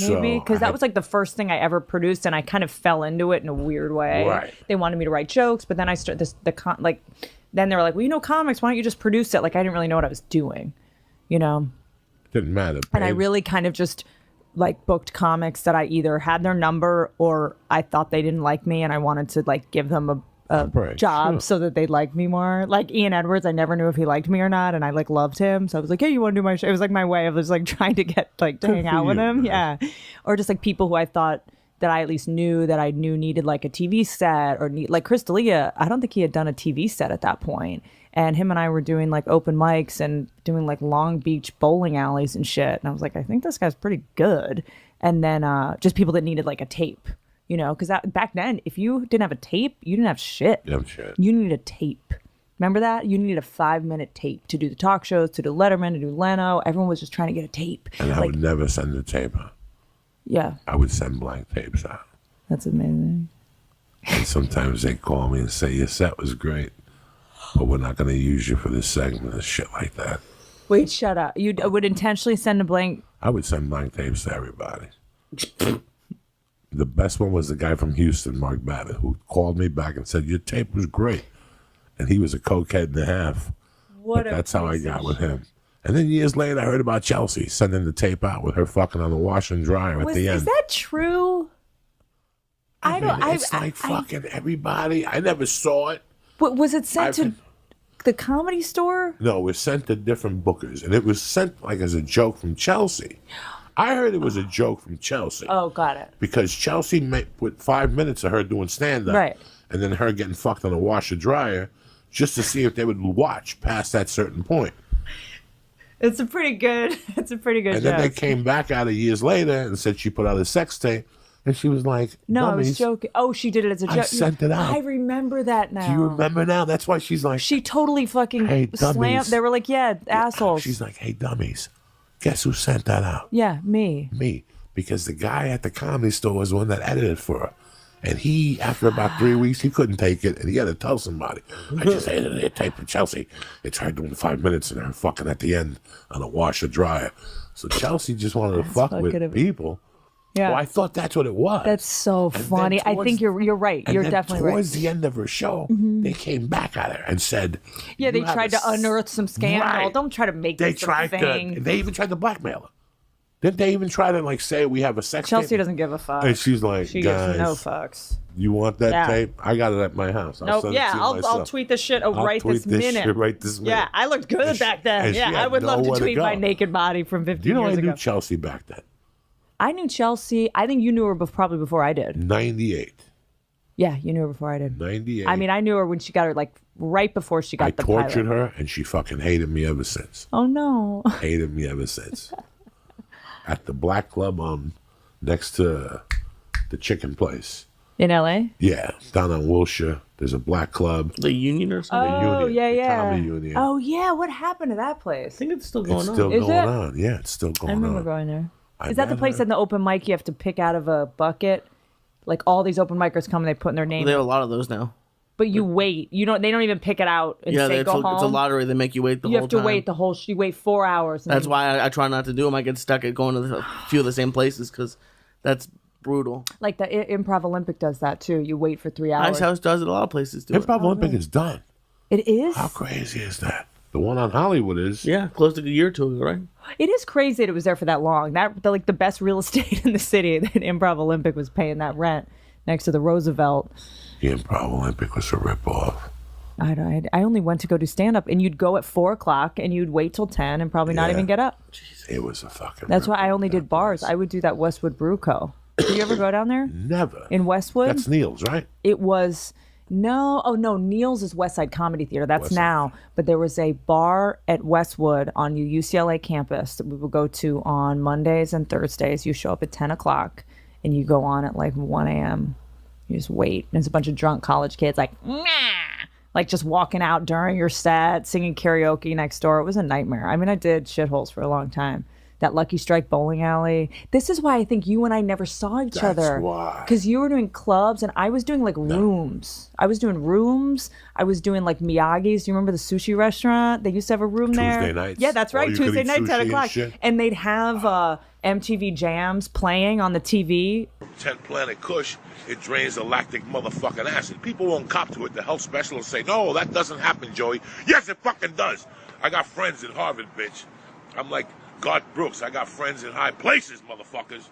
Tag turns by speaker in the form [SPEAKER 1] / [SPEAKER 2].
[SPEAKER 1] Maybe because that was like the first thing I ever produced, and I kind of fell into it in a weird way.
[SPEAKER 2] Right.
[SPEAKER 1] They wanted me to write jokes, but then I started then they were like, well, comics, why don't you just produce it? Like, I didn't really know what I was doing,
[SPEAKER 2] Didn't matter. Babe.
[SPEAKER 1] And I really kind of just like booked comics that I either had their number or I thought they didn't like me, and I wanted to like give them a job so that they'd like me more. Like Ian Edwards, I never knew if he liked me or not, and I like loved him, so I was like, hey, you want to do my show? It was like my way of just like trying to get like to hang out with him. Yeah. Or just like people who I thought that I at least knew that I knew needed like a TV set, or like Chris D'Elia. I don't think he had done a TV set at that point, and him and I were doing like open mics and doing like Long Beach bowling alleys and shit, and I was like, I think this guy's pretty good. And then just people that needed like a tape, because back then, if you didn't have a tape, you didn't have shit. You needed a tape. Remember that? You needed a 5-minute tape to do the talk shows, to do Letterman, to do Leno. Everyone was just trying to get a tape.
[SPEAKER 2] And I would never send a tape out.
[SPEAKER 1] Yeah.
[SPEAKER 2] I would send blank tapes out.
[SPEAKER 1] That's amazing.
[SPEAKER 2] And sometimes they call me and say, your set was great, but we're not going to use you for this segment and shit like that.
[SPEAKER 1] Wait, shut up. You would intentionally send a blank?
[SPEAKER 2] I would send blank tapes to everybody. The best one was the guy from Houston, Mark Babbitt, who called me back and said, your tape was great. And he was a cokehead and a half. That's how I got with him. And then years later, I heard about Chelsea sending the tape out with her fucking on the washer and dryer at the end.
[SPEAKER 1] Is that true?
[SPEAKER 2] It's like fucking everybody. I never saw it.
[SPEAKER 1] But was it sent to the Comedy Store?
[SPEAKER 2] No, it was sent to different bookers. And it was sent like as a joke from Chelsea. I heard it was a joke from Chelsea.
[SPEAKER 1] Oh, got it.
[SPEAKER 2] Because Chelsea put 5 minutes of her doing stand-up.
[SPEAKER 1] Right.
[SPEAKER 2] And then her getting fucked on a washer dryer just to see if they would watch past that certain point.
[SPEAKER 1] It's a pretty good
[SPEAKER 2] And
[SPEAKER 1] joke.
[SPEAKER 2] then they came back out years later and said she put out a sex tape. And she was like,
[SPEAKER 1] no, I was joking. Oh, she did it as a joke.
[SPEAKER 2] I sent it out.
[SPEAKER 1] I remember that now.
[SPEAKER 2] Do you remember now? That's why she's like.
[SPEAKER 1] She totally fucking slammed. They were like, yeah, assholes.
[SPEAKER 2] She's like, hey, dummies. Guess who sent that out?
[SPEAKER 1] Yeah, me.
[SPEAKER 2] Me. Because the guy at the Comedy Store was the one that edited for her. And he, after about 3 weeks, he couldn't take it, and he had to tell somebody. I just edited a tape from Chelsea. It's her doing 5 minutes and her fucking at the end on a washer dryer. So Chelsea just wanted to fuck with people.
[SPEAKER 1] Yeah.
[SPEAKER 2] Well, I thought that's what it was.
[SPEAKER 1] That's so funny. I think you're right. You're definitely right.
[SPEAKER 2] Towards the end of her show, they came back at her and said,
[SPEAKER 1] yeah, they tried to unearth some scandal. Right. Don't try to make this a thing.
[SPEAKER 2] They even tried to blackmail her. Didn't they even try to say we have a sex
[SPEAKER 1] Chelsea
[SPEAKER 2] tape?
[SPEAKER 1] doesn't give a fuck.
[SPEAKER 2] And she's like,
[SPEAKER 1] she
[SPEAKER 2] guys,
[SPEAKER 1] gives no fucks.
[SPEAKER 2] You want that tape? I got it at my house.
[SPEAKER 1] I'll tweet this shit right this minute. Yeah, I looked good back then. Yeah, I would love to tweet my naked body from 50 years ago.
[SPEAKER 2] I knew Chelsea back then?
[SPEAKER 1] I knew Chelsea. I think you knew her probably before I did.
[SPEAKER 2] 98.
[SPEAKER 1] Yeah, you knew her before I did.
[SPEAKER 2] 98.
[SPEAKER 1] I mean, I knew her when she got her, right before she got the pilot.
[SPEAKER 2] I tortured her, and she fucking hated me ever since.
[SPEAKER 1] Oh, no.
[SPEAKER 2] Hated me ever since. At the Black Club next to the chicken place.
[SPEAKER 1] In L.A.?
[SPEAKER 2] Yeah, down on Wilshire. There's a black club.
[SPEAKER 3] The Union or something?
[SPEAKER 1] Oh,
[SPEAKER 2] the Union,
[SPEAKER 1] yeah.
[SPEAKER 2] The Comedy Union.
[SPEAKER 1] Oh, yeah. What happened to that place?
[SPEAKER 3] I think it's still going on.
[SPEAKER 2] It's still going on. Yeah, it's still going on.
[SPEAKER 1] I remember going there. Is that the place in the open mic you have to pick out of a bucket? Like all these open micers come and they put in their name.
[SPEAKER 3] They have a lot of those now.
[SPEAKER 1] But you wait. They don't even pick it out and say go home.
[SPEAKER 3] It's a lottery. They make you wait the whole time.
[SPEAKER 1] You have to wait the whole. You wait 4 hours.
[SPEAKER 3] That's why I try not to do them. I get stuck at going to a few of the same places because that's brutal. Like
[SPEAKER 1] the Improv Olympic does that too. You wait for 3 hours.
[SPEAKER 3] Ice House does it. A lot of places do
[SPEAKER 2] Improv Olympic is done.
[SPEAKER 1] It is?
[SPEAKER 2] How crazy is that? The one on Hollywood is.
[SPEAKER 3] Yeah, close to a year or two ago, right?
[SPEAKER 1] It is crazy that it was there for that long. The best real estate in the city, that Improv Olympic was paying that rent next to the Roosevelt.
[SPEAKER 2] The Improv Olympic was a ripoff.
[SPEAKER 1] I only went to go do stand-up, and you'd go at 4 o'clock, and you'd wait till 10 and probably not even get up.
[SPEAKER 2] Jeez, it was a fucking
[SPEAKER 1] That's why I only did bars. Place. I would do that Westwood Brew Co. Did you ever go down there?
[SPEAKER 2] Never.
[SPEAKER 1] In Westwood?
[SPEAKER 2] That's Neil's, right?
[SPEAKER 1] It was... No, Neil's is West Side Comedy Theater. That's now. But there was a bar at Westwood on UCLA campus that we would go to on Mondays and Thursdays. You show up at 10 o'clock, and you go on at 1 a.m. You just wait. And it's a bunch of drunk college kids just walking out during your set, singing karaoke next door. It was a nightmare. I mean, I did shitholes for a long time. that Lucky Strike bowling alley. This is why I think you and I never saw each other.
[SPEAKER 2] That's why.
[SPEAKER 1] Because you were doing clubs and I was doing like rooms. I was doing rooms. I was doing like Miyagi's. Do you remember the sushi restaurant? They used to have a room there.
[SPEAKER 2] Tuesday nights.
[SPEAKER 1] Yeah, that's right. Tuesday nights, 10 o'clock. And they'd have MTV Jams playing on the TV.
[SPEAKER 2] 10 Planet Kush, it drains the lactic motherfucking acid. People won't cop to it. The health specialists say, no, that doesn't happen, Joey. Yes, it fucking does. I got friends in Harvard, bitch. I'm like Garth Brooks. I got friends in high places, motherfuckers.